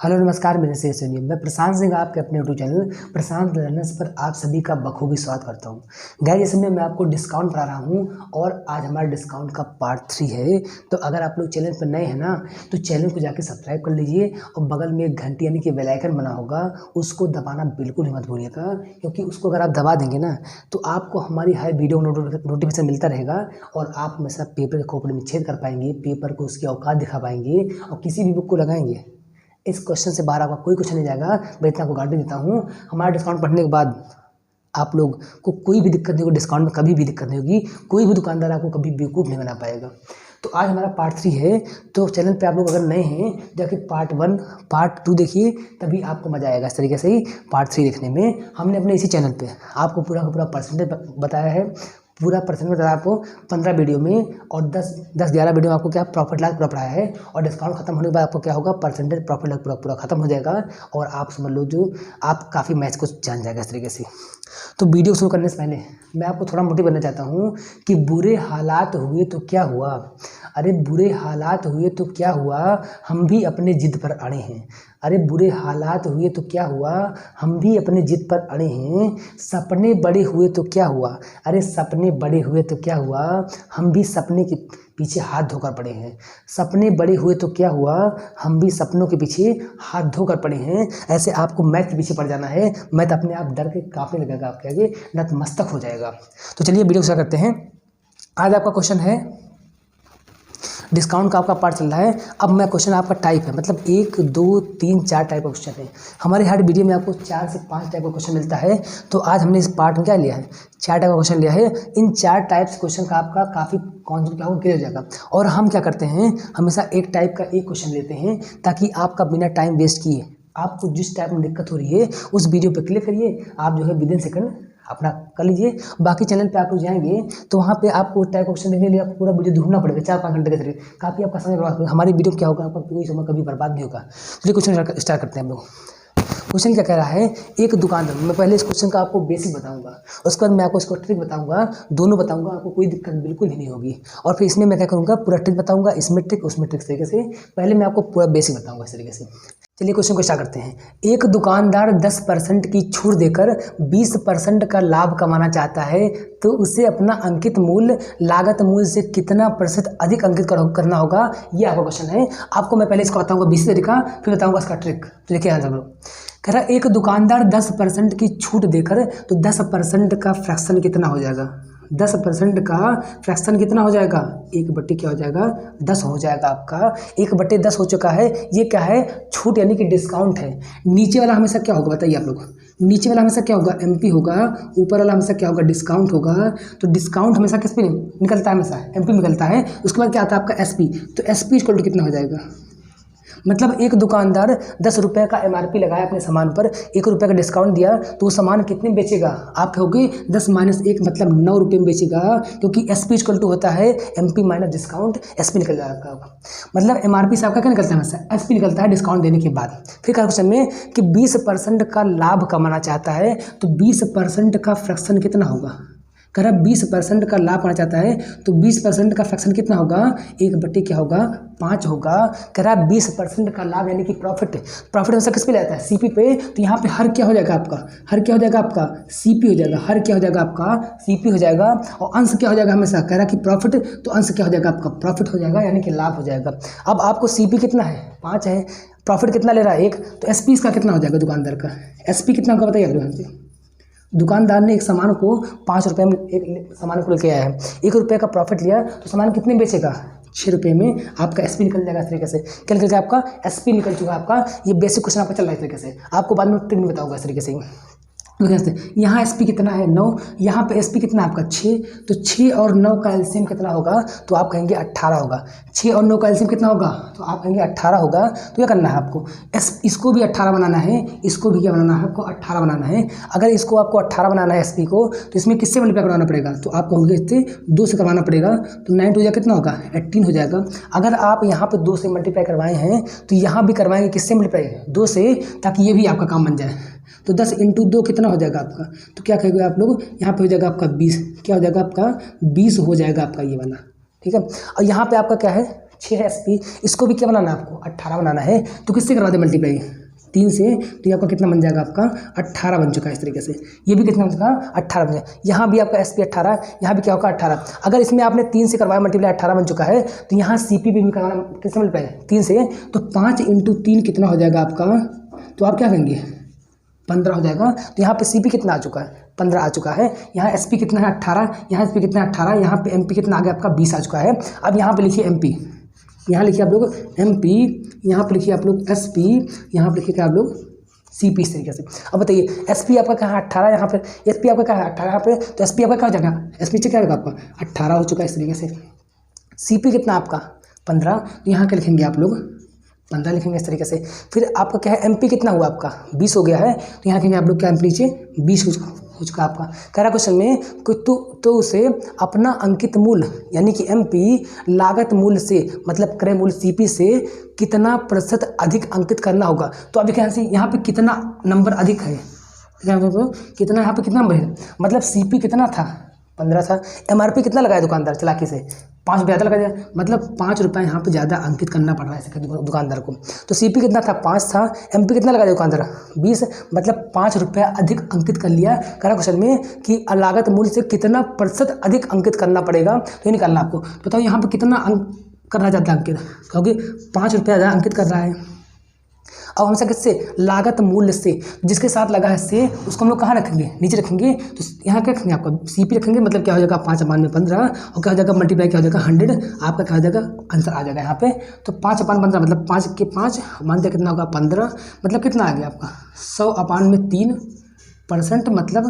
Hello नमस्कार, मेरे से सुनिए। मैं प्रशांत सिंह आपके अपने यूट्यूब चैनल प्रशांत लर्नर्स पर आप सभी का बखूबी स्वागत करता हूँ। गाइस, इस समय मैं आपको डिस्काउंट पढ़ा रहा हूँ और आज हमारा डिस्काउंट का पार्ट 3 है। तो अगर आप लोग चैनल पर नए हैं ना, तो चैनल को जाके सब्सक्राइब कर लीजिए और बगल में एक घंटी यानी कि बेल आइकन बना होगा, उसको दबाना बिल्कुल ही मत भूलिएगा, क्योंकि उसको अगर आप दबा देंगे ना तो आपको हमारी हर वीडियो नोटिफिकेशन मिलता रहेगा और आप हमेशा पेपर के खोपड़ी में छेद कर पाएंगे, पेपर को उसकी औकात दिखा पाएंगे और किसी भी बुक को लगाएंगे। इस क्वेश्चन से बाहर आपका कोई क्वेश्चन नहीं जाएगा। मैं इतना आपको गारंटी देता हूँ। हमारा डिस्काउंट पढ़ने के बाद आप लोग को कोई भी दिक्कत नहीं होगी, डिस्काउंट में कभी भी दिक्कत नहीं होगी, कोई भी दुकानदार आपको कभी बेवकूफ़ नहीं बना पाएगा। तो आज हमारा पार्ट 3 है। तो चैनल पे आप लोग अगर नए हैं जाके पार्ट 1 पार्ट 2 देखिए, तभी आपको मज़ा आएगा। इस तरीके से ही पार्ट 3 देखने में हमने अपने इसी चैनल पे आपको पूरा का पूरा परसेंटेज बताया है। पूरा परसेंट बताया आपको 15 वीडियो में, और 10-11 वीडियो में आपको क्या प्रॉफिट लॉस पूरा पढ़ाया है। और डिस्काउंट खत्म होने के बाद आपको क्या होगा, परसेंटेज प्रॉफिट लॉस पूरा पूरा खत्म हो जाएगा और आप समझ लो जो आप काफ़ी मैथ को जान जाएगा इस तरीके से। तो वीडियो शुरू करने से पहले मैं आपको थोड़ा मोटिव करना चाहता हूँ कि बुरे हालात हुए तो क्या हुआ। अरे बुरे हालात हुए तो क्या हुआ, हम भी अपने जिद पर अड़े हैं। अरे बुरे हालात हुए तो क्या हुआ, हम भी अपने जिद पर अड़े हैं। सपने बड़े हुए तो क्या हुआ, अरे सपने बड़े हुए तो क्या हुआ, हम भी सपने के पीछे हाथ धोकर पड़े हैं। सपने बड़े हुए तो क्या हुआ, हम भी सपनों के पीछे हाथ धोकर पड़े हैं। ऐसे आपको मैथ के पीछे पड़ जाना है। मैथ अपने आप डर के कांपने लगेगा, आपके आगे नतमस्तक हो जाएगा। तो चलिए वीडियो शुरू करते हैं। आज आपका क्वेश्चन है, डिस्काउंट का आपका पार्ट चल रहा है। अब मैं क्वेश्चन आपका टाइप है, मतलब 1 2 3 4 टाइप का क्वेश्चन है। हमारे हर वीडियो में आपको 4 से 5 टाइप का क्वेश्चन मिलता है। तो आज हमने इस पार्ट में क्या लिया है, 4 टाइप का क्वेश्चन लिया है। इन 4 टाइप्स क्वेश्चन का आपका काफ़ी कॉन्सेप्ट क्या होगा, क्लियर हो जाएगा। और हम क्या करते हैं, हमेशा एक टाइप का एक क्वेश्चन लेते हैं ताकि आपका बिना टाइम वेस्ट किए आपको जिस टाइप में दिक्कत हो रही है उस वीडियो पर क्लिक करिए, आप जो है विदिन सेकंड अपना कर लीजिए। बाकी चैनल पे आप लोग जाएंगे तो वहाँ पे आपको टाइप क्वेश्चन देखने के लिए आपको पूरा वीडियो ढूंढना पड़ेगा 4-5 घंटे के तरीके। काफ़ी आपका समय बर्बाद होगा। हमारी वीडियो क्या होगा, आपका कोई समय कभी बर्बाद नहीं होगा। चलिए क्वेश्चन स्टार्ट करते हैं हम लोग। क्वेश्चन क्या कह रहा है, एक दुकानदार, मैं पहले इस क्वेश्चन का आपको बेसिक बताऊंगा, उसके बाद मैं आपको इसको ट्रिक बताऊंगा, दोनों बताऊंगा, आपको कोई दिक्कत बिल्कुल ही नहीं होगी। और फिर इसमें मैं क्या करूँगा, पूरा ट्रिक बताऊंगा, इसमें ट्रिक उसमें ट्रिक तरीके से। पहले मैं आपको पूरा बेसिक बताऊंगा इस तरीके से। चलिए क्वेश्चन को स्टार्ट करते हैं। एक दुकानदार 10% की छूट देकर 20% का लाभ कमाना चाहता है, तो उसे अपना अंकित मूल्य लागत मूल्य से कितना प्रतिशत अधिक अंकित करना होगा, ये आपका क्वेश्चन है। आपको मैं पहले इसको बताऊंगा बेसिक तरीका, फिर बताऊंगा इसका ट्रिक। तो देखिए आंसर कह रहा है, एक दुकानदार 10% की छूट देकर, तो 10% का फ्रैक्शन कितना हो जाएगा, 10% का फ्रैक्शन कितना हो जाएगा, 1/10 क्या हो जाएगा, 10 हो जाएगा आपका। 1/10 हो चुका है। ये क्या है, छूट यानी कि डिस्काउंट है। नीचे वाला हमेशा क्या होगा बताइए आप लोग, नीचे वाला हमेशा क्या होगा, एमपी होगा, ऊपर वाला हमेशा क्या होगा, डिस्काउंट होगा। तो डिस्काउंट हमेशा किस पे निकलता है, हमेशा एमपी निकलता है। उसके बाद क्या आता है आपका एसपी। तो एसपी इक्वल टू कितना हो जाएगा, मतलब एक दुकानदार 10 रुपये का एमआरपी लगाया अपने सामान पर, 1 रुपये का डिस्काउंट दिया, तो वो सामान कितने में बेचेगा, आप कहोगे 10 - 1 मतलब 9 रुपये में बेचेगा, क्योंकि एसपी इक्वल टू होता है एमपी माइनस डिस्काउंट। एसपी निकल जाएगा आपका, मतलब एमआरपी से आपका क्या निकलता है, हमेशा एसपी निकलता है डिस्काउंट देने के बाद। फिर क्या क्वेश्चन में कि 20% का लाभ कमाना चाहता है, तो 20% का फ्रैक्शन कितना होगा। कह रहा 20% का लाभ पाना चाहता है, तो 20% का फ्रैक्शन कितना होगा, 1/5 क्या होगा, 5 होगा। कह रहा 20% का लाभ यानी कि प्रॉफिट। प्रॉफिट हमेशा किस पे रहता है, सीपी पे। तो यहाँ पे हर क्या हो जाएगा आपका, हर क्या हो जाएगा आपका, सीपी हो जाएगा। हर क्या हो जाएगा आपका, सीपी हो जाएगा। और अंश क्या हो जाएगा, हमेशा कह रहा कि प्रॉफिट, तो अंश क्या हो जाएगा आपका, प्रॉफिट हो जाएगा, यानी कि लाभ हो जाएगा। अब आपको सीपी कितना है, 5 है, प्रॉफिट कितना ले रहा है 1, तो एसपी इसका कितना हो जाएगा दुकानदार का, एसपी कितना होगा बताइए आप। दुकानदार ने एक सामान को 5 रुपये में एक सामान को लेके आया है, 1 रुपये का प्रॉफिट लिया, तो सामान कितने बेचेगा, 6 रुपये में। आपका एसपी निकल जाएगा इस तरीके से। क्या निकल जाएगा आपका, एसपी निकल चुका आपका। ये बेसिक क्वेश्चन आपका चल रहा है इस तरीके से, आपको बाद में ट्रिक में बताऊंगा इस तरीके से। यहाँ एसपी कितना है 9, यहाँ पे एसपी कितना आपका 6, तो 6 और 9 का एलसीएम कितना होगा, तो आप कहेंगे 18 होगा। 6 और 9 का एलसीएम कितना होगा, तो आप कहेंगे 18 होगा। तो क्या करना है आपको, इसको भी 18 बनाना है, इसको भी क्या बनाना है आपको, 18 बनाना है। अगर इसको आपको 18 बनाना है एसपी को, तो इसमें किससे मल्टीप्लाई करवाना पड़ेगा, तो आप कहोगे इससे 2 से करवाना पड़ेगा। तो 9 2 कितना होगा, 18 हो जाएगा। अगर आप यहाँ पे 2 से मल्टीप्लाई करवाए हैं, तो यहाँ भी करवाएंगे किससे मल्टीप्लाई, 2 से, ताकि ये भी आपका काम बन जाए। तो 10 × 2 कितना हो जाएगा आपका, तो क्या कहेंगे आप लोग, यहाँ पे हो जाएगा आपका 20, क्या हो जाएगा आपका 20 हो जाएगा आपका ये वाला, ठीक है। और यहाँ पे आपका क्या है 6 है SP, इसको भी क्या बनाना है आपको 18 बनाना है। तो किससे करवा दे मल्टीप्लाई 3 से, तो ये आपका कितना बन जाएगा आपका 18 बन चुका है इस तरीके से। ये भी कितना बन चुका 18 बन जाएगा। यहाँ भी आपका SP 18, यहाँ भी क्या होगा 18। अगर इसमें आपने 3 से करवाया मल्टीप्लाई 18 बन चुका है, तो यहाँ CP भी करवाना किससे मल्टीप्लाई 3 से, तो 5 × 3 कितना हो जाएगा आपका, तो आप क्या कहेंगे 15 हो जाएगा। तो यहाँ पे CP कितना आ चुका है 15 आ चुका है। यहाँ SP कितना है 18, यहाँ SP कितना है 18, यहाँ पे MP कितना आ गया आपका 20 आ चुका है। अब यहाँ पे लिखिए MP, यहाँ लिखिए आप लोग MP, यहाँ पे लिखिए आप लोग SP, यहाँ पे लिखिए क्या आप लोग CP इस तरीके से। अब बताइए SP आपका कहाँ 18, यहाँ पे SP आपका कहाँ है 18 यहाँ पे, तो SP आपका क्या हो जाएगा SP क्या होगा आपका 18 हो चुका है इस तरीके से। CP कितना आपका 15, तो यहाँ क्या लिखेंगे आप लोग 15 लिखेंगे इस तरीके से। फिर आपका क्या है MP कितना हुआ आपका 20 हो गया है, तो यहाँ कहेंगे आप लोग क्या MP नीचे 20 हो चुका आपका। कह रहा क्वेश्चन में कि तो उसे अपना अंकित मूल्य यानी कि MP लागत मूल्य से मतलब क्रय मूल्य CP से कितना प्रतिशत अधिक अंकित करना होगा। तो अभी क्या यहाँ पे कितना नंबर अधिक है, कितना यहाँ पे कितना नंबर है, मतलब CP कितना था 15 था, MRP कितना लगाया दुकानदार चालाकी से 5 रुपये ज़्यादा लगा दिया, मतलब 5 रुपये यहाँ पे ज़्यादा अंकित करना पड़ रहा है दुकानदार को। तो CP कितना था 5 था, MP कितना लगा दिया दुकानदार 20, मतलब 5 रुपये अधिक अंकित कर लिया। कह रहा क्वेश्चन में कि लागत मूल्य से कितना प्रतिशत अधिक अंकित करना पड़ेगा, तो ये निकालना आपको। बताओ यहाँ पर कितना अंक करना चाहता है अंकित, क्योंकि 5 रुपये ज़्यादा अंकित कर रहा है। अब हमसे किससे लागत मूल्य से, जिसके साथ लगा है से उसको हम लोग कहाँ रखेंगे नीचे रखेंगे। तो यहाँ क्या रखेंगे आपका CP रखेंगे, मतलब क्या हो जाएगा 5/15 और क्या हो जाएगा मल्टीप्लाई क्या हो जाएगा 100, आपका क्या हो जाएगा आंसर आ जाएगा यहाँ पे। तो 5/15 मतलब 5 के 5 मानते कितना होगा 15, मतलब कितना आ गया आपका 100/3%, मतलब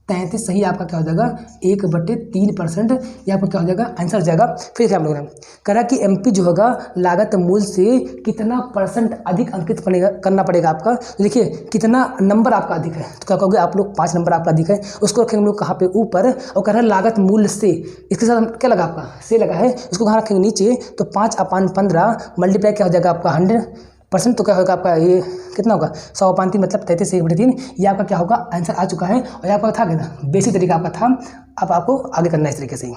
33 सही आपका क्या हो जाएगा 1/3%, ये आपका क्या हो जाएगा आंसर हो जाएगा। फिर क्या हम लोग ने करा कि MP जो होगा लागत मूल्य से कितना % अधिक अंकित करना पड़ेगा आपका। तो देखिए कितना नंबर आपका अधिक है, तो क्या कहोगे आप लोग 5 नंबर आपका अधिक है, उसको रखेंगे हम लोग कहाँ पे ऊपर, और कह रहा है लागत मूल्य से, इसके साथ क्या लगा आपका से लगा है, उसको कहाँ रखेंगे नीचे। तो 5/15 मल्टीप्लाई क्या हो जाएगा आपका 100%, तो क्या होगा आपका ये कितना होगा 100/3 मतलब 33 से 1/3, ये आपका क्या होगा आंसर आ चुका है। और ये आपका था क्या बेसिक तरीका आपका था, अब आपको आगे करना है इस तरीके से ही,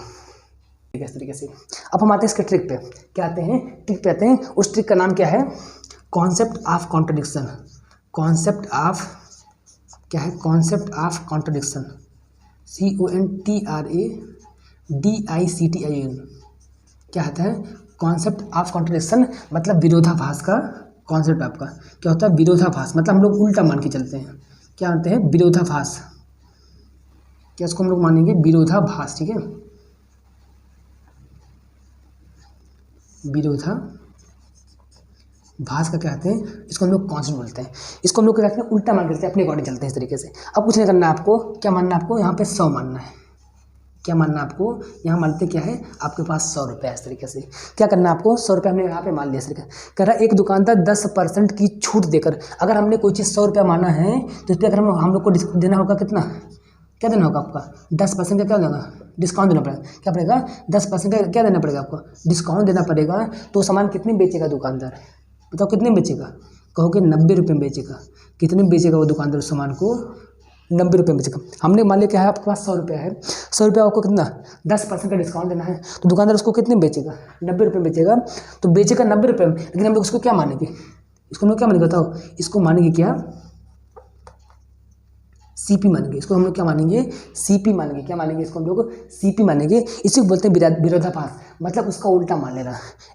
इस तरीके से। अब हम आते हैं इसके ट्रिक पे, क्या आते हैं ट्रिक पे आते हैं। उस ट्रिक का नाम क्या है concept of contradiction, concept of क्या है कॉन्सेप्ट ऑफ कॉन्ट्रडिक्शन CONTRADICTION क्या आता है कॉन्सेप्ट ऑफ कॉन्ट्रडिक्शन, मतलब विरोधाभास का कॉन्सेप्ट आपका क्या होता है विरोधाभास, मतलब हम लोग उल्टा मान के चलते हैं, क्या मानते हैं विरोधाभास, क्या इसको हम लोग मानेंगे विरोधाभास, ठीक है विरोधाभास का क्या कहते हैं, इसको हम लोग कॉन्सेप्ट बोलते हैं। इसको हम लोग क्या कहते हैं उल्टा मान के चलते हैं, अपने अकॉर्डिंग चलते हैं इस तरीके से। अब कुछ नहीं करना है आपको, क्या मानना है आपको यहाँ पे 100 मानना है, क्या मानना आपको यहाँ मानते क्या है आपके पास 100 रुपये है इस तरीके से। क्या करना है आपको 100 रुपये हमने यहाँ पे मान लिया इस तरीके। कह रहा है एक दुकानदार 10% की छूट देकर, अगर हमने कोई चीज़ 100 रुपये माना है तो इस पर अगर हम लोग को देना होगा कितना, क्या देना होगा आपका 10% का क्या देना डिस्काउंट देना पड़ेगा, क्या पड़ेगा 10% का क्या देना पड़ेगा आपको डिस्काउंट देना पड़ेगा। तो सामान कितने बेचेगा दुकानदार, बताओ कितने बेचेगा, कहोगे 90 रुपये में बेचेगा। कितने में बेचेगा वो दुकानदार उस सामान को 90 रुपये में बेचेगा। हमने मान लिया क्या है आपके पास 100 रुपये है, 100 रुपये आपको कितना 10% का डिस्काउंट देना है, तो दुकानदार उसको कितने में बेचेगा 90 रुपये में बेचेगा, तो बेचेगा 90 रुपये में। लेकिन हम लोग उसको क्या मानेंगे, इसको हम लोग क्या मानेंगे बताओ, इसको मानेंगे क्या CP मानेंगे, इसको हम लोग क्या मानेंगे CP मानेंगे, क्या मानेंगे इसको हम लोग CP मानेंगे। इसी को बोलते हैं विरोधाभास, मतलब उसका उल्टा मान लेना।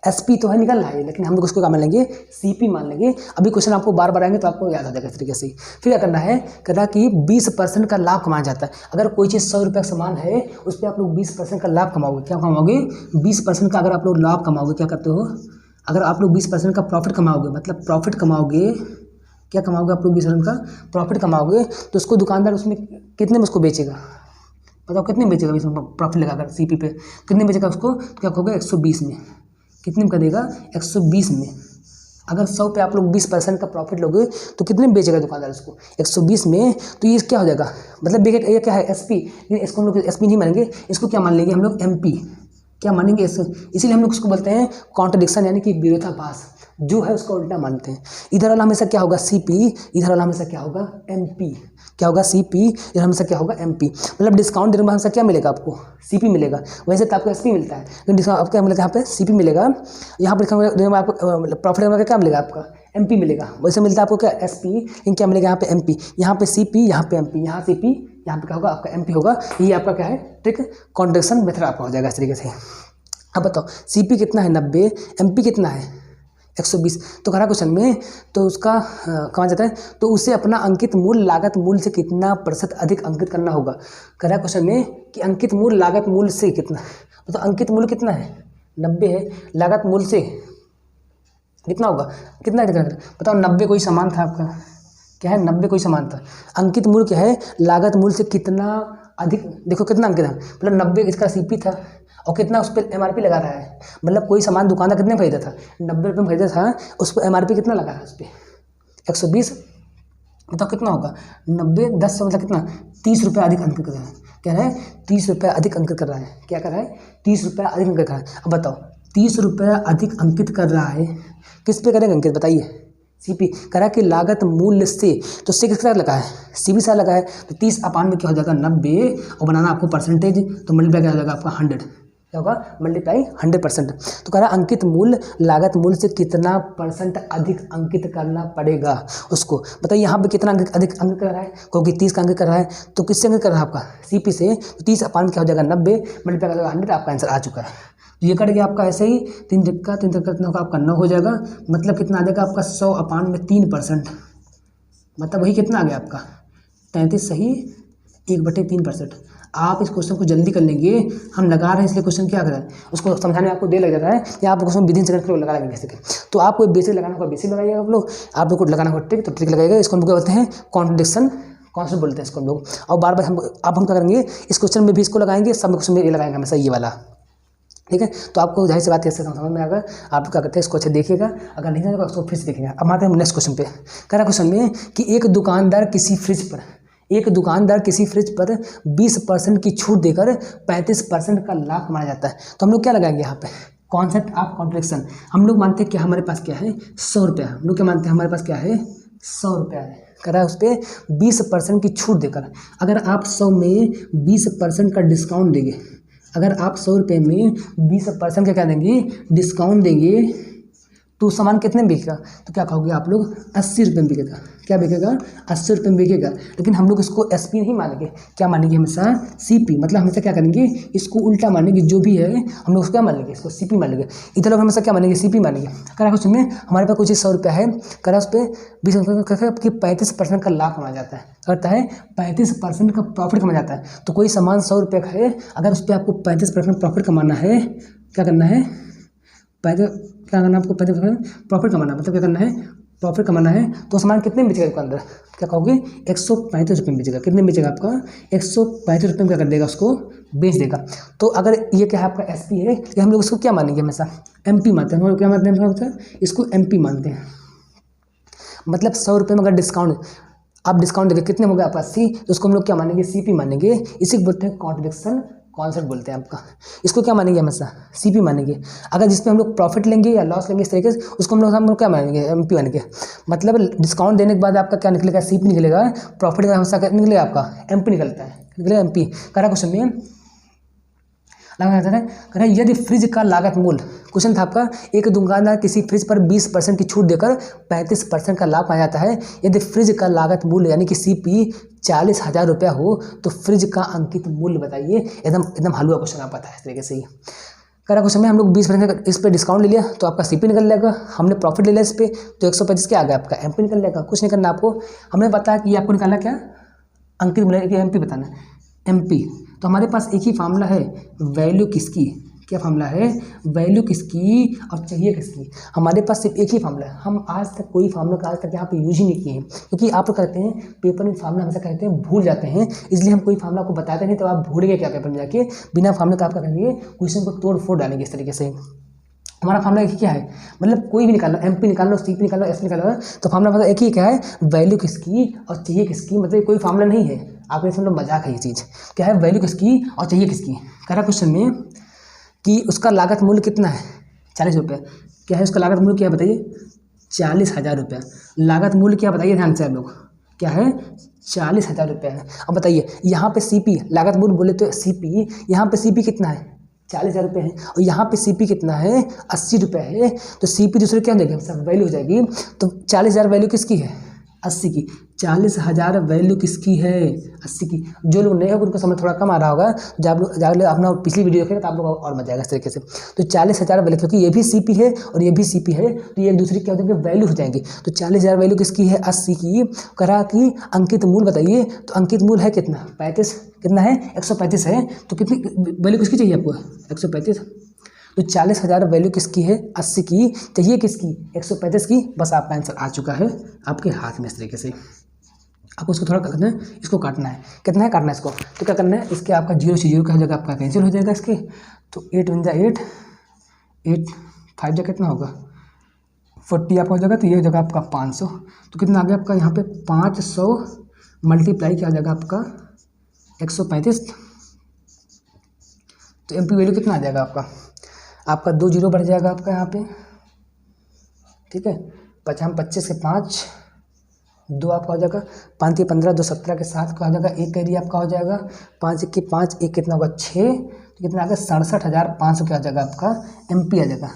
SP तो है निकल रहा है, लेकिन हम लोग उसको क्या मान लेंगे CP मान लेंगे। अभी क्वेश्चन आपको बार बार आएंगे तो आपको याद आ जाएगा इस तरीके से। फिर क्या करना है, कहना कि 20% का लाभ कमाया जाता है। अगर कोई चीज़ 100 रुपये का सामान है उस पर आप लोग 20% का लाभ कमाओगे, क्या कमाओगे 20% का अगर आप लोग लाभ कमाओगे, क्या करते हो अगर आप लोग 20% का प्रॉफिट कमाओगे, मतलब प्रॉफिट कमाओगे, क्या कमाओगे आप लोग 20% का प्रॉफिट कमाओगे, तो उसको दुकानदार उसमें कितने में उसको बेचेगा, बताओ कितने में बेचेगा, इसमें प्रॉफिट लगाकर CP पे कितने में बेचेगा उसको, तो क्या कहोगे 120 में। कितने में कर देगा 120 में। अगर 100 पे आप लोग 20% का प्रॉफिट लोगे तो कितने में बेचेगा दुकानदार उसको 120 में। तो ये क्या हो जाएगा, मतलब ये क्या है SP, लेकिन इसको हम लोग SP नहीं मानेंगे, इसको क्या मान लेंगे हम लोग MP, क्या मानेंगे इसीलिए हम लोग उसको बोलते हैं कॉन्ट्रडिक्शन, यानी कि विरोधाभास, जो है उसका उल्टा मानते हैं। इधर वाला हमेशा क्या होगा CP, इधर वाला हमेशा क्या होगा MP, क्या होगा CP, इधर हमेशा क्या होगा MP। मतलब डिस्काउंट देने में हमेशा क्या मिलेगा आपको, CP मिलेगा। वैसे तो आपको SP मिलता है, लेकिन डिस्काउंट आपको क्या मिलेगा, यहाँ पे CP मिलेगा, यहाँ पर देने में आपको प्रॉफिट देने में क्या मिलेगा, आपका MP मिलेगा। वैसे मिलता है आपको क्या SP, लेकिन क्या मिलेगा यहाँ पे MP, यहाँ पे CP, यहाँ पे MP, यहाँ CP, यहाँ पे क्या होगा आपका MP होगा। ये आपका क्या है ठीक है, कॉन्ट्रडिक्शन मेथड आपका हो जाएगा इस तरीके से। अब बताओ CP कितना है 90, MP कितना है 120। तो करा क्वेश्चन में तो उसका कहा जाता है, तो उसे अपना अंकित मूल्य लागत मूल्य से कितना प्रतिशत अधिक अंकित करना होगा। करा क्वेश्चन में कि अंकित मूल्य लागत मूल्य से कितना, तो अंकित मूल्य कितना है 90 है, लागत मूल्य से कितना होगा, कितना बताओ। 90 कोई समान था आपका, क्या है 90 कोई समान था। अंकित मूल्य क्या है, लागत मूल्य से कितना अधिक, देखो कितना अंकित है, मतलब 90 इसका CP था और कितना उस पर MRP लगा रहा है। मतलब कोई सामान दुकानदार कितने में खरीदा था, 90 रुपये में खरीदा था, उस पर MRP कितना लगा रहा है उस पर 120। बताओ कितना होगा 90 10 से मतलब कितना 30 रुपये अधिक अंकित कर रहा है। क्या है 30 रुपये अधिक अंकित कर रहा है, क्या कर रहा है 30 रुपये अधिक अंकित कर रहा है। अब बताओ 30 रुपये अधिक अंकित कर रहा है, किस पे करेंगे अंकित बताइए, CP करा कि लागत मूल्य से, तो से किसका लगा है CP सा लगा है, तो 30 अपान में क्या हो जाएगा 90 और बनाना आपको परसेंटेज, तो मल्टीप्लाई क्या हो जाएगा आपका 100, क्या होगा मल्टीप्लाई 100%। तो कह रहा अंकित मूल्य लागत मूल्य से कितना % अधिक अंकित करना पड़ेगा उसको। बताइए यहाँ पे कितना अधिक अंकित कर रहा है, क्योंकि 30 का अंकित कर रहा है, तो किससे अंकित कर रहा है आपका CP से, तो 30 अपान में क्या हो जाएगा 90 मल्टीप्लाई कर 100, आपका आंसर आ चुका है। तो ये कट गया आपका ऐसे ही 3 का कितना होगा आपका 9 हो जाएगा, मतलब कितना आ जाएगा आपका 100 अपान में 3%, मतलब वही कितना आ गया आपका 33 सही 1/3%। आप इस क्वेश्चन को जल्दी कर लेंगे, हम लगा रहे हैं इसलिए क्वेश्चन क्या करें उसको समझाने में आपको देर लग जाता है, या आप क्वेश्चन विदिन सेकंड लगा लेंगे कैसे। तो आपको बेसिक लगाना होगा बेसिक लगाइएगा आप लोग को लगाना होगा ट्रिक, तो ट्रिक लगाइएगा। इसको हम क्या बोलते हैं कॉन्ट्रडिक्शन कॉन्सेप्ट बोलते हैं इसको हम लोग। और बार बार हम क्या करेंगे इस क्वेश्चन में भी इसको लगाएंगे, सब क्वेश्चन में ये लगाएंगे हमेशा ये वाला, ठीक है। तो आपको जाहिर सी बात कैसे समझ में आएगा, आप क्या करते हैं इसको अच्छे देखिएगा, अगर नहीं जाएगा उसको फिर से देखेंगे। अब आते हैं नेक्स्ट क्वेश्चन पे। कह रहा क्वेश्चन में कि एक दुकानदार किसी फ्रिज पर 20% की छूट देकर 35% का लाभ कमाया जाता है। तो हम लोग क्या लगाएंगे यहाँ पे कॉन्सेप्ट ऑफ कॉन्ट्रडिक्शन। हम लोग मानते हैं कि हमारे पास क्या है 100 रुपया, हम लोग क्या मानते हैं हमारे पास क्या है 100 रुपया है। कह रहा है उस पर 20% की छूट देकर, अगर आप 100 में 20% का डिस्काउंट देंगे, अगर आप 100 रुपये में 20% का क्या देंगे डिस्काउंट देंगे, तो सामान कितने में बिकेगा, तो क्या कहोगे आप लोग 80 रुपये में बिकेगा। क्या बिकेगा 80 रुपये में बिकेगा। लेकिन हम लोग इसको SP नहीं मानेंगे, क्या मानेंगे हमेशा CP, मतलब हमेशा क्या करेंगे इसको उल्टा मानेंगे, जो भी है हम लोग उसको क्या मान लेंगे इसको CP मान लेंगे। इधर लोग हमेशा क्या मानेंगे CP मानेंगे। करा कुछ में हमारे पास कुछ 100 रुपया है, करा उस पर 20% कि 35% का लाभ कमाया जाता है, करता है 35% का प्रॉफिट कमाया जाता है। तो कोई सामान 100 रुपये का है, अगर उस पर आपको 35% प्रॉफिट कमाना है, क्या करना है क्या करना है आपको 35% प्रॉफिट कमाना, मतलब क्या करना है प्रॉफिट कमाना है। तो सामान कितने में बेचेगा दुकान अंदर, क्या कहोगे 135 रुपये में बेचेगा। कितने में बेचेगा आपका 135 रुपये में क्या कर देगा उसको बेच देगा। तो अगर ये क्या है आपका SP है, ये हम लोग इसको क्या मानेंगे हमेशा MP मानते हैं। हम लोग क्या मानते हैं इसको MP मानते हैं। मतलब 100 रुपये में अगर डिस्काउंट आप डिस्काउंट देंगे कितने होगा आपका 80, तो उसको हम लोग क्या मानेंगे CP मानेंगे। इसी को बोलते हैं कॉन्ट्रडिक्शन कॉन्सेप्ट बोलते हैं आपका। इसको क्या मानेंगे हमेशा CP मानेंगे। अगर जिसमें हम लोग प्रॉफिट लेंगे या लॉस लेंगे इस तरीके से, उसको हम लोग क्या मानेंगे MP मानेंगे। मतलब डिस्काउंट देने के बाद आपका क्या निकलेगा CP निकलेगा, प्रॉफिट का हमेशा क्या निकलेगा आपका MP निकलता है, निकलेगा MP। करा क्वेश्चन में लगा यदि फ्रिज का लागत मूल्य, क्वेश्चन था आपका एक दुकानदार किसी फ्रिज पर 20% की छूट देकर 35% का लाभ पाया जाता है। यदि फ्रिज का लागत मूल्य यानी कि CP 40,000 रुपया हो तो फ्रिज का अंकित मूल्य बताइए। एकदम हलवा क्वेश्चन आप पता है इस तरीके से ही। करा क्वेश्चन में हम लोग 20% इस पर डिस्काउंट ले लिया तो आपका CP निकल जाएगा, हमने प्रॉफिट ले लिया इस पर तो 135 क्या आ गया आपका MP निकल जाएगा। कुछ नहीं करना आपको, हमने बताया कि आपको निकालना क्या अंकित मूल्य MP बताना MP। तो हमारे पास एक ही फार्मूला है वैल्यू किसकी, क्या फार्मूला है वैल्यू किसकी और चाहिए किसकी। हमारे पास सिर्फ एक ही फार्मूला है, हम आज तक कोई फार्मूला का आज तक यहाँ पे यूज ही नहीं किए हैं, क्योंकि आप लोग कहते हैं पेपर में फार्मूला हमेशा कहते हैं भूल जाते हैं, इसलिए हम कोई फार्मूला को बताते नहीं, तो आप भूलेंगे क्या पेपर में जाके बिना फार्मूले का आप क्या करेंगे क्वेश्चन को तोड़ फोड़ डालेंगे इस तरीके से। हमारा फार्मूला एक ही क्या है, मतलब कोई भी निकालना MP निकाल लो CP निकाल लो SP निकाल लो, तो फार्मूला मतलब एक ही क्या है वैल्यू किसकी और चाहिए किसकी। मतलब कोई फार्मूला नहीं है, आप ये समझ लो मजाक है ये चीज़। क्या है वैल्यू किसकी और चाहिए किसकी। करा क्वेश्चन में कि उसका लागत मूल्य कितना है 40 रुपये। क्या है उसका लागत मूल्य, क्या बताइए 40,000 रुपये। लागत मूल्य क्या बताइए ध्यान से आप लोग, क्या है 40,000 रुपये है। अब बताइए यहाँ पे सीपी लागत मूल्य बोले तो सीपी, यहाँ पे सीपी कितना है 40,000 रुपये है, और यहाँ पे सीपी कितना है 80 रुपये है। तो सीपी दूसरे क्या हो जाएगी सब वैल्यू हो जाएगी। तो 40,000 वैल्यू किसकी है 80 की, 40,000 वैल्यू किसकी है 80 की। जो लोग नए होंगे उनको समझ थोड़ा कम आ रहा होगा, जब आप लोग अपना पिछली वीडियो देखेंगे तो आप लोग और मजा आएगा इस तरीके से। तो 40,000 वैल्यू, क्योंकि ये भी सीपी है और ये भी सीपी है, तो ये एक दूसरे क्या हो जाएंगे वैल्यू हो जाएंगे। तो 40,000 वैल्यू किसकी है 80 की। करा कि अंकित मूल्य बताइए, तो अंकित मूल्य है कितना 35, कितना है 135 है। तो कितनी वैल्यू किसकी चाहिए आपको 135। तो 40,000 वैल्यू किसकी है 80 की, चाहिए किसकी 135 की। बस आपका आंसर आ चुका है आपके हाथ में। इस तरीके से आपको इसको थोड़ा करना है, इसको काटना है, कितना है काटना है इसको। तो क्या करना है, इसके आपका 0 से 0 का जगह आपका कैंसिल हो जाएगा इसके। तो 8 × 8, 8 5 जगह कितना होगा 40 आपका हो जाएगा। तो ये हो जाएगा आपका 500। तो कितना आ गया आपका यहाँ पे 500 मल्टीप्लाई क्या हो जाएगा आपका 135। तो MP वैल्यू कितना आ जाएगा आपका 2 0 बढ़ जाएगा आपका यहाँ पे, ठीक है। 25 के 5 2 आपका हो जाएगा, 5 के 15 2 17 के 7 का हो जाएगा, 1 कैरी आपका हो जाएगा, 5 के 5 1 कितना होगा 6। तो कितना आ गया 67,500 क्या आ जाएगा आपका MP आ जाएगा।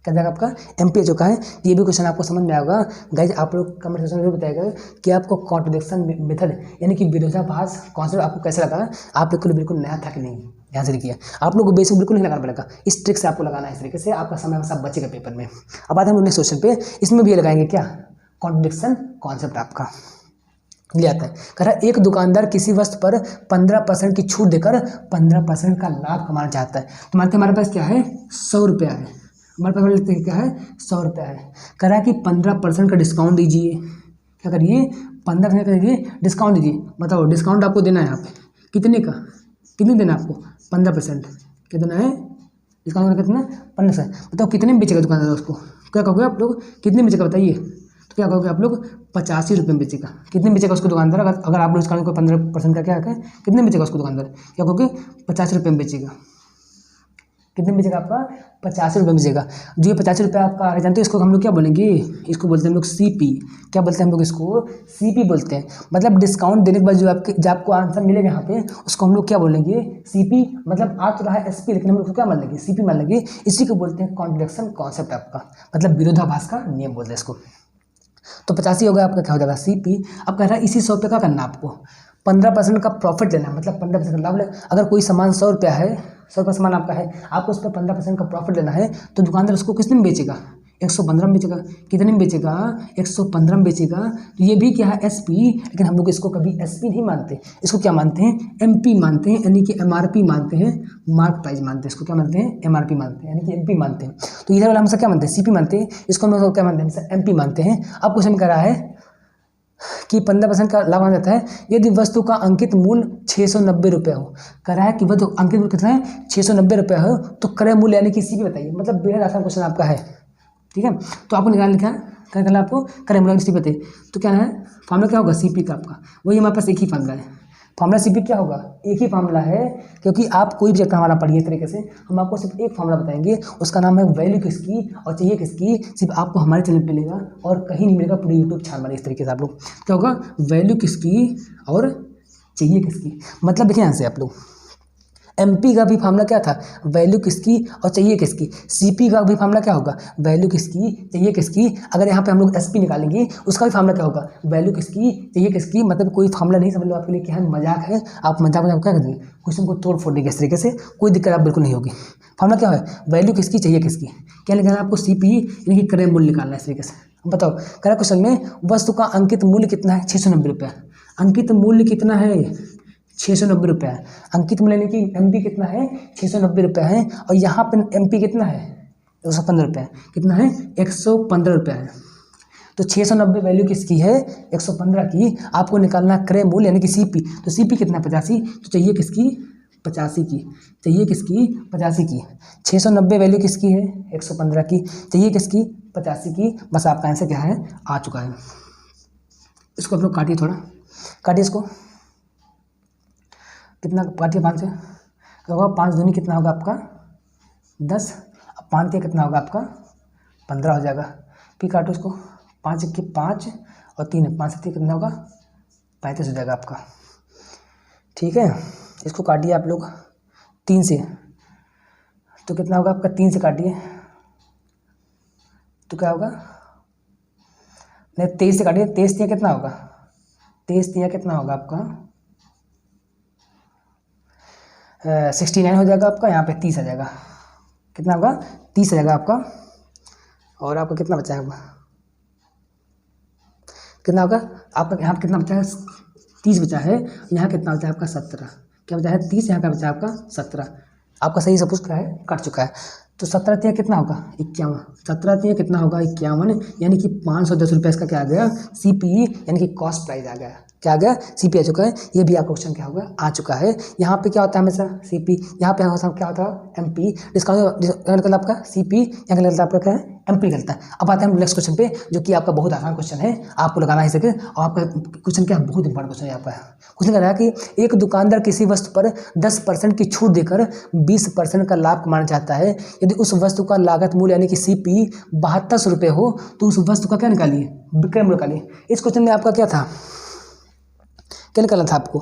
क्या जाएगा आपका MP आ चुका है। ये भी क्वेश्चन आपको समझ में आएगा गाइज। आप लोग कमेंट सेक्शन में भी बताएगा कि आपको कॉन्ट्रडिक्शन मेथड यानी कि विरोधाभास कॉन्सेप्ट आपको कैसे लगा। आप लोग को बिल्कुल नया था कि नहीं, ध्यान से देखिए। आप लोग को बेसिक बिल्कुल नहीं लगाना पड़ेगा, इस ट्रिक से आपको लगाना है। इस तरीके से आपका समय हमेशा बचेगा पेपर में। अब आते हैं हम लोग नेक्स्ट क्वेश्चन पे, इसमें भी लगाएंगे क्या कॉन्ट्रडिक्शन कॉन्सेप्ट आपका ले आता है। कह रहा है एक दुकानदार किसी वस्तु पर 15% की छूट देकर 15% का लाभ कमाना चाहता है। तो मानते हमारे पास क्या है 100 रुपया है, हमारे पास लेते हैं क्या है 100 रुपया है। कह रहा है कि 15% का डिस्काउंट दीजिए। क्या करिए 15% का दीजिए डिस्काउंट दीजिए। बताओ डिस्काउंट आपको देना है यहाँ पे कितने का, कितने देना है आपको 15%। कितना है डिस्काउंट कितना 15%। बताओ कितने में बेचेगा दुकानदार उसको, क्या कहोगे आप लोग कितने में बेचेगा बताइए। तो क्या कहोगे आप लोग 85 रुपये में बेचेगा। कितने में बेचेगा उसको दुकानदार, अगर आप लोग डिस्काउंट को 15% का क्या है कितने में बेचेगा उसको दुकानदार, क्या कहोगे 50 रुपये में बेचेगा। कितने में बेचेगा आपका 50 रुपये में बेचेगा। जो ये 50 रुपये आपका आ रहा जानते हो इसको हम लोग क्या बोलेंगे, इसको बोलते हैं हम लोग CP। क्या बोलते हैं हम लोग इसको CP बोलते हैं। मतलब डिस्काउंट देने के बाद जो आपको आंसर मिलेगा यहाँ पे उसको हम लोग क्या बोलेंगे CP। मतलब आ तो रहा है SP लेकिन हम लोग क्या मान लेंगे CP मान लेंगे। इसी को बोलते हैं कॉन्ट्रडिक्शन कॉन्सेप्ट आपका, मतलब विरोधाभास का नियम बोलते हैं इसको। तो 85 हो गया आपका क्या हो जाएगा CP। अब कह रहा है इसी 100 रुपये का करना आपको 15% का प्रॉफिट लेना, मतलब 15% का लाभ ले। अगर कोई सामान 100 रुपया है, 100 रुपये सामान आपका है, आपको उस पर 15% का प्रॉफिट लेना है। तो दुकानदार उसको कितने में बेचेगा 115 में बेचेगा। कितने में बेचेगा 115 में बेचेगा। तो ये भी क्या है SP, लेकिन हम लोग इसको कभी SP नहीं मानते, इसको क्या मानते हैं MP मानते हैं, यानी कि MRP मानते हैं, मार्क प्राइस मानते हैं। इसको क्या मानते हैं MRP मानते हैं, यानी कि MP मानते हैं। तो इधर वाला हमेशा क्या मानते हैं CP मानते हैं, इसको हम लोग क्या मानते हैं हमेशा MP मानते हैं। अब क्वेश्चन कर रहा है कि 15% का लाभ आ जाता है यदि वस्तु का अंकित मूल्य 690 रुपये हो। कह रहा है कि वह अंकित मूल्य कितना है 690 रुपये हो। तो क्रय मूल्य यानी कि CP बताइए। मतलब बेहद आसान क्वेश्चन आपका है, ठीक है। तो आपको निकाल लिखा है क्या करना आपको क्रय मूल्य CP बताइए। तो क्या है फॉर्मूला क्या होगा CP का आपका, वही हमारे पास एक ही फॉर्मूला है। फॉर्मूला CP क्या होगा एक ही फॉर्मूला है, क्योंकि आप कोई भी चैप्टर हमारा पढ़िए इस तरीके से हम आपको सिर्फ एक फॉर्मूला बताएंगे, उसका नाम है वैल्यू किसकी और चाहिए किसकी। सिर्फ आपको हमारे चैनल पे मिलेगा और कहीं नहीं मिलेगा, पूरे यूट्यूब छान मारे इस तरीके से। आप लोग क्या होगा वैल्यू किसकी और चाहिए किसकी। मतलब देखिए यहाँ से आप लोग MP का भी फार्मूला क्या था वैल्यू किसकी और चाहिए किसकी। CP का भी फार्मूला क्या होगा वैल्यू किसकी चाहिए किसकी। अगर यहाँ पे हम लोग SP निकालेंगे उसका भी फार्मूला क्या होगा वैल्यू किसकी चाहिए किसकी। मतलब कोई फार्मूला नहीं समझ लो आपके लिए क्या है मजाक है, आप मजाक क्या कर देंगे क्वेश्चन को तोड़ फोड़ देंगे इस तरीके से, कोई दिक्कत आप बिल्कुल नहीं होगी। फार्मूला क्या है वैल्यू किसकी चाहिए किसकी। क्या निकालना है आपको CP यानी कि क्रय मूल्य निकालना है इस तरीके से। बताओ कह रहा क्वेश्चन में वस्तु का अंकित मूल्य कितना है 690 रुपये। अंकित मूल्य कितना है 690 रुपये है। अंकित मूल्य यानी कि MP कितना है 690 रुपये है, और यहाँ पे MP कितना है 115 रुपये। कितना है 115 रुपये है। तो 690 वैल्यू किसकी है 115 की। आपको निकालना क्रय मूल्य यानी कि CP। तो CP कितना 85। तो चाहिए किसकी 85 की, चाहिए किसकी 85 की। 690 वैल्यू किसकी है 115 की, चाहिए किसकी 85 की। बस आपका आंसर क्या है आ चुका है। इसको आप लोग काटिए, थोड़ा काटिए इसको। कितना काटिए 5 से, क्या होगा 5 दूनी कितना होगा आपका 10, अब 5 दिया कितना होगा आपका 15 हो जाएगा। फिर काटो इसको, 5 के 5 और 3 5 से कितना होगा 35 हो जाएगा आपका। ठीक है, इसको काटिए आप लोग 3 से, तो कितना होगा आपका 3 से काटिए तो क्या होगा, नहीं 23 से काटिए, 23 दिया कितना होगा, 23 दिया कितना होगा आपका 69 हो जाएगा आपका। यहाँ पे 30 आ जाएगा, कितना होगा 30 आ जाएगा आपका। और आपका कितना बचा है, कितना होगा आपका, यहाँ पे कितना बचा है 30 बचा है, यहाँ कितना बचा है आपका 17। क्या बचा है 30, यहाँ का बचा है आपका 17। आपका सही सब कुछ क्या है कट चुका है। तो 17 तिया कितना होगा 51, 17 तिया कितना होगा 51, यानी कि 510 रुपये इसका क्या आ गया CPE, यानी कि कॉस्ट प्राइस आ गया। क्या आ गया CPE आ चुका है। ये भी आपका क्वेश्चन क्या होगा आ चुका है। यहाँ पे क्या होता है हमेशा CP, यहाँ पे क्या होता है MP, डिस्काउंट निकलता आपका CP, यहाँ निकलता आपका क्या है MP निकलता है। अब आते हैं नेक्स्ट क्वेश्चन पे, जो कि आपका बहुत आसान क्वेश्चन है, आपको लगाना ही सके। और आपका क्वेश्चन क्या है, बहुत इंपॉर्टेंट क्वेश्चन है आपका। क्वेश्चन कह रहा है कि एक दुकानदार किसी वस्तु पर 10% की छूट देकर 20% का लाभ कमाना चाहता है। यदि उस वस्तु का लागत मूल्य यानी कि CP 7200 रुपये हो तो उस वस्तु का क्या निकालिए, विक्रय मूल्य निकालिए। इस क्वेश्चन में आपका क्या था, क्या निकालना था आपको,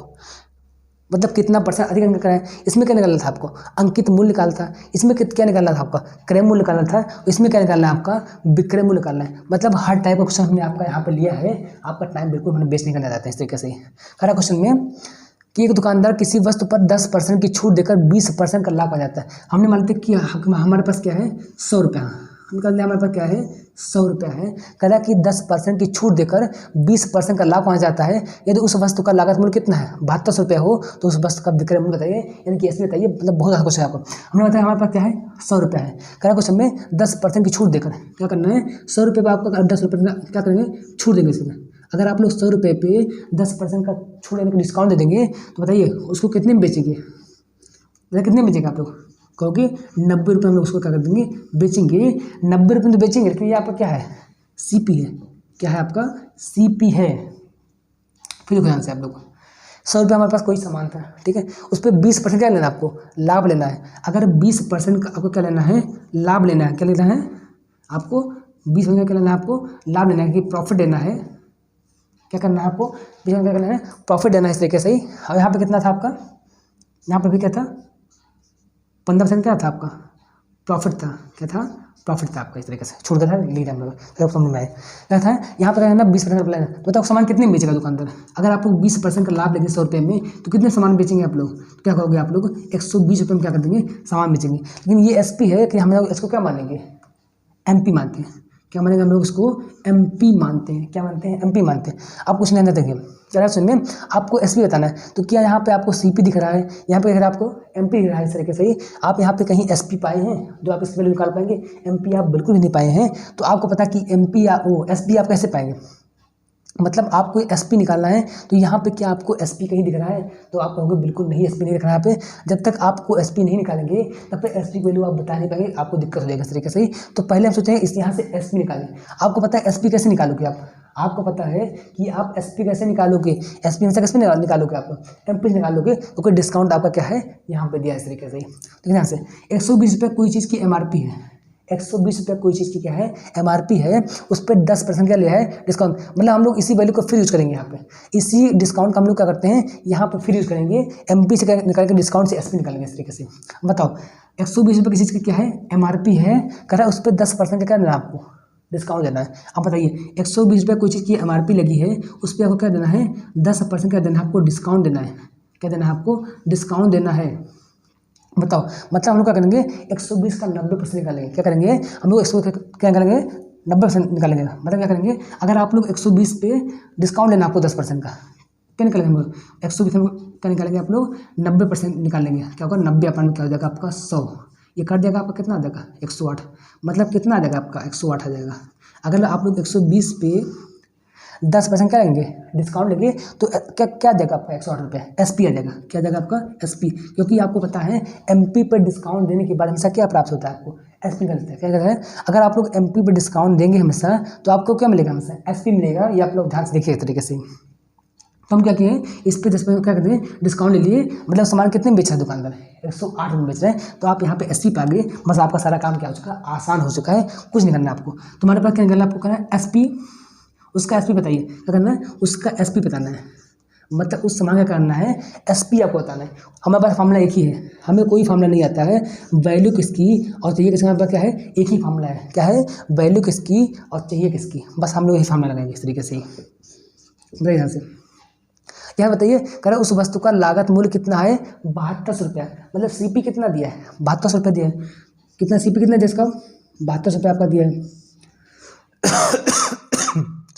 मतलब कितना % अधिक अंक कराएं। इसमें क्या निकालना था आपको, अंकित मूल्य निकालना था। इसमें क्या निकालना था आपका, क्रय मूल्य निकालना था। इसमें क्या निकालना है आपका, विक्रय मूल्य निकालना है। मतलब हर टाइप का क्वेश्चन हमने आपका यहाँ पे लिया है। आपका टाइम बिल्कुल हमने वेस्ट नहीं करना चाहते हैं इस तरीके से। खरा क्वेश्चन में कि एक दुकानदार किसी वस्तु पर 10% की छूट देकर 20% का लाभ आ जाता है। हमने मानते कि हमारे पास क्या है 100 रुपया, हम कहते हैं हमारे पास क्या है 100 रुपया है। कह रहा है कि 10% की छूट देकर 20% का लाभ आ जाता है। यदि उस वस्तु का लागत मूल्य कितना है 7200 रुपया हो तो उस वस्तु का विक्रय मूल्य बताइए, यानी कि ऐसे बताइए। मतलब बहुत ज़्यादा क्वेश्चन है आपको। हमने बताया हमारे पास क्या है 100 रुपया है। कह रहा क्वेश्चन में 10% की छूट देकर क्या करना है, 100 रुपये पर आपका 10 रुपये का क्या करेंगे छूट देंगे इसमें। अगर आप लोग 100 रुपये पे 10% का छूट यानी कि डिस्काउंट दे देंगे तो बताइए उसको कितने में बेचेंगे, कितने में बेचेंगे आप लोग, कहोगे 90 रुपये हम लोग उसको क्या कर देंगे बेचेंगे। 90 रुपये में तो बेचेंगे, लेकिन ये आपका क्या है CP है। क्या है आपका CP है। फिर देखो ध्यान से आप लोग 100 रुपये हमारे पास कोई सामान था, ठीक है, उस पर 20% क्या लेना है आपको, लाभ लेना है। अगर 20% का आपको क्या लेना है, लाभ लेना है। क्या लेना है आपको 20% क्या लेना है आपको, लाभ लेना है, कि प्रॉफिट लेना है। क्या करना है आपको, क्या करना है प्रॉफिट देना है इस तरीके से ही। और यहाँ पे कितना था आपका, यहाँ पे भी क्या था 15% क्या था आपका प्रॉफिट था। क्या था प्रॉफिट था आपका, इस तरीके से छोड़ देता है लीड हम लोग समझ में आए। क्या था यहाँ पर ना 20% लेना। तो बताओ सामान कितने में बेचेगा दुकानदार। अगर आप लोग 20% का लाभ लेंगे 100 रुपये में तो कितने सामान बेचेंगे आप लोग, तो क्या करोगे आप लोग 120 रुपये में क्या कर देंगे सामान बेचेंगे। लेकिन ये SP है कि हम लोग इसको क्या मानेंगे MP मानते हैं। क्या मानेंगे हम लोग उसको MP मानते हैं। क्या मानते हैं MP मानते हैं। आप कुछ नहीं देखिए जरा सुनिए, आपको SP बताना है। तो क्या यहाँ पे आपको CP दिख रहा है, यहाँ पे आपको MP दिख रहा है इस तरीके से ही। आप यहाँ पे कहीं SP पाए हैं जो आप इसकी वैल्यू निकाल पाएंगे, MP आप बिल्कुल भी नहीं पाए हैं। तो आपको पता कि MP या SP आप कैसे पाएंगे, मतलब आपको SP निकालना है। तो यहाँ पे क्या आपको SP कहीं दिख रहा है, तो आप कहोगे बिल्कुल नहीं SP नहीं दिख रहा है यहाँ पे। जब तक आपको SP नहीं निकालेंगे तब तक SP की वैल्यू आप बता नहीं पाएंगे, आपको दिक्कत हो जाएगी इस तरीके से ही। तो पहले हम सोचेंगे इस यहाँ से SP निकालें। आपको पता है SP कैसे निकालोगे आप, आपको पता है कि आप SP कैसे निकालोगे, SP में से कैसे निकालोगे आप MP से निकालोगे, क्योंकि डिस्काउंट आपका क्या है यहाँ पे दिया इस तरीके से ही। तो यहाँ से 120 रुपये कोई चीज़ की MRP है, 120 रुपये कोई चीज़ की क्या है MRP है, उस पर 10% क्या लिया है डिस्काउंट। मतलब हम लोग इसी वैल्यू को फिर यूज़ करेंगे यहाँ पे, इसी डिस्काउंट का हम लोग क्या करते हैं यहाँ पे फिर यूज़ करेंगे। MP से क्या निकाल के डिस्काउंट से SP निकालेंगे इस तरीके से। बताओ 120 रुपये किसी चीज़ की क्या है MRP है, कह रहा है उस पर 10% का क्या देना आपको डिस्काउंट देना है। अब बताइए 120 रुपये कोई चीज़ की MRP लगी है, उस पर आपको क्या देना है 10% क्या देना है आपको डिस्काउंट देना है। क्या देना है आपको डिस्काउंट देना है। बताओ मतलब हम लोग क्या करेंगे 120 का 90% निकालेंगे। क्या करेंगे हम लोग 100 क्या निकालेंगे 90% निकालेंगे। मतलब क्या करेंगे अगर आप लोग 120 पे डिस्काउंट लेना आपको 10% का, क्या निकालेंगे हम लोग 120 में क्या निकालेंगे आप लोग 90% निकालेंगे। क्या होगा 90 अपन क्या हो जाएगा आपका 100, ये कट जाएगा आपका कितना आ जाएगा 108। मतलब कितना आ जाएगा आपका 108 आ जाएगा। अगर आप लोग 120 पे 10% क्या लेंगे डिस्काउंट लेंगे तो क्या क्या देगा आपका 108 रुपये SP आ जाएगा। क्या जाएगा आपका SP, क्योंकि आपको पता है MP पर डिस्काउंट देने के बाद हमेशा क्या प्राप्त होता है आपको SP मिलता है। क्या कहते हैं अगर आप लोग MP पर डिस्काउंट देंगे हमेशा तो आपको क्या मिलेगा हमेशा SP मिलेगा। ये आप लोग ध्यान से देखिए इस तरीके से। तो हम क्या किए, इस पे 10% क्या करते हैं, डिस्काउंट ले लिए। मतलब सामान कितने में बेच रहा है दुकानदार, 108 में बेच रहे हैं, तो आप यहाँ पे 80 पे आ गए। बस आपका सारा काम क्या हो चुका है, आसान हो चुका है, कुछ नहीं करना है आपको। तुम्हारे पास क्या करना है, आपको करना है SP, उसका SP बताइए क्या करना है, उसका SP बताना है। मतलब उस सामान का करना है SP आपको बताना है। हमारे पास फार्मूला एक ही है, हमें कोई फार्मूला नहीं आता है। वैल्यू किसकी और चाहिए किसकी, हमारे पास क्या है, एक ही फार्मूला है। क्या है, वैल्यू किसकी और चाहिए किसकी, बस हम लोग यही फार्मूला लगाएंगे इस तरीके से ही। बताइए यहाँ से, यहाँ बताइए, कह रहे उस वस्तु का लागत मूल्य कितना है, 7200 रुपया। मतलब CP कितना दिया है, 7200 रुपया दिया है। कितना CP कितना है जिसका, 7200 रुपया आपका दिया है।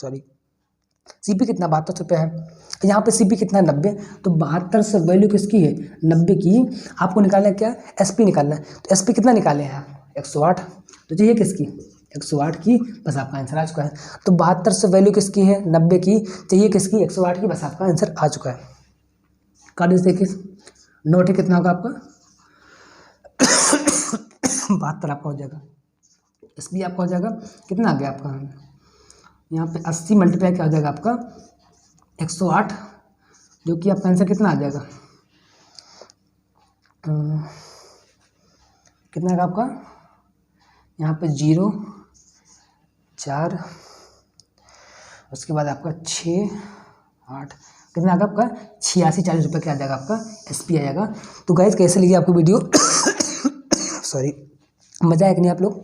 सॉरी, CP कितना, 7200 रुपया है। यहाँ पे CP कितना है, 90। तो 72 से वैल्यू किसकी है, 90 की। आपको निकालना है क्या, SP निकालना है। तो SP कितना निकाले हैं आप, 108। तो चाहिए किसकी, 108 की, बस आपका आंसर आ चुका है। तो 72 से वैल्यू किसकी है, 90 की, चाहिए किसकी, 108 की, बस आपका आंसर आ चुका है। कार्ड देखिए, नोट है कितना होगा आपका 72 आपका हो जाएगा। SP आपका हो जाएगा कितना आ गया आपका, यहाँ पे 80 मल्टीप्लाई क्या हो जाएगा आपका 108, जो कि आपका आंसर कितना आ जाएगा, कितना आएगा आपका, यहाँ पे 0 4, उसके बाद आपका 6 8, कितना आएगा आपका 86-40 रुपये क्या आ जाएगा आपका SP आ जाएगा। तो गाइस कैसे लगी आपको वीडियो सॉरी, मज़ा आया कि नहीं आप लोग।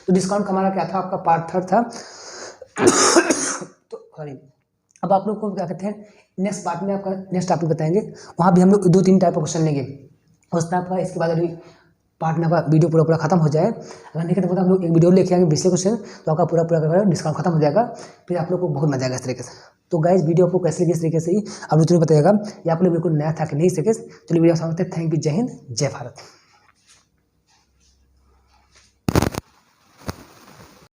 तो डिस्काउंट का हमारा क्या था, आपका पार्ट 3 था। तो सॉरी, अब आप लोग को क्या कहते हैं, नेक्स्ट पार्ट में आपका नेक्स्ट टॉपिक बताएंगे। वहाँ भी हम लोग 2-3 टाइप का क्वेश्चन लेंगे उस टाइप का। इसके बाद अभी पार्ट में आपका वीडियो पूरा खत्म हो जाए, अगर नहीं करते तो हम लोग एक वीडियो लेके आएंगे 20 क्वेश्चन, तो आपका पूरा डिस्काउंट खत्म हो जाएगा। फिर आप लोग को बहुत मजा आएगा इस तरीके से। तो गाइस वीडियो आपको कैसे लगी इस तरीके से ही आप लोग बताइएगा, या आप लोग बिल्कुल नया था कि नहीं सीखे। चलिए वीडियो समझते, थैंक यू, जय हिंद, जय भारत।